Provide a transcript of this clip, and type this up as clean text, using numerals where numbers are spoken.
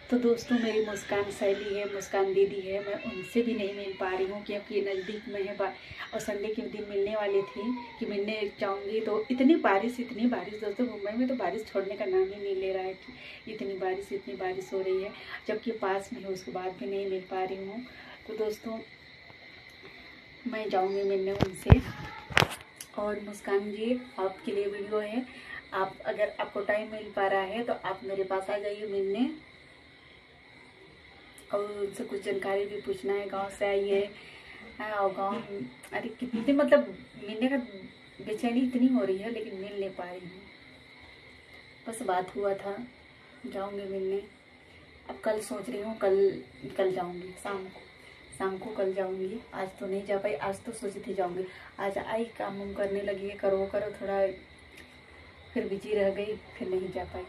तो दोस्तों, मेरी मुस्कान सहेली है, मुस्कान दीदी है, मैं उनसे भी नहीं मिल पा रही हूँ क्योंकि नज़दीक में है और संडे के दिन मिलने वाली थी कि मिलने जाऊँगी। तो इतनी बारिश दोस्तों, मुंबई में तो बारिश छोड़ने का नाम ही नहीं ले रहा है कि इतनी बारिश हो रही है, जबकि पास में है, उसके बाद भी नहीं मिल पा रही हूँ। तो दोस्तों, मैं जाऊँगी मिलने उनसे। और मुस्कान जी, आपके लिए वीडियो है। आप अगर आपको टाइम मिल पा रहा है तो आप मेरे पास आ जाइए मिलने, और उनसे कुछ जानकारी भी पूछना है। गांव से आई है और गांव, अरे कितनी मतलब मिलने का बेचैनी इतनी हो रही है, लेकिन मिल नहीं पा रही हूँ। बस बात हुआ था, जाऊंगी मिलने। अब कल सोच रही हूँ, कल जाऊंगी शाम को कल जाऊंगी। आज तो नहीं जा पाई, आज तो सोची थी जाऊंगी। आज आई, काम वाम करने लगी, करो थोड़ा, फिर बिजी रह गई, फिर नहीं जा पाई।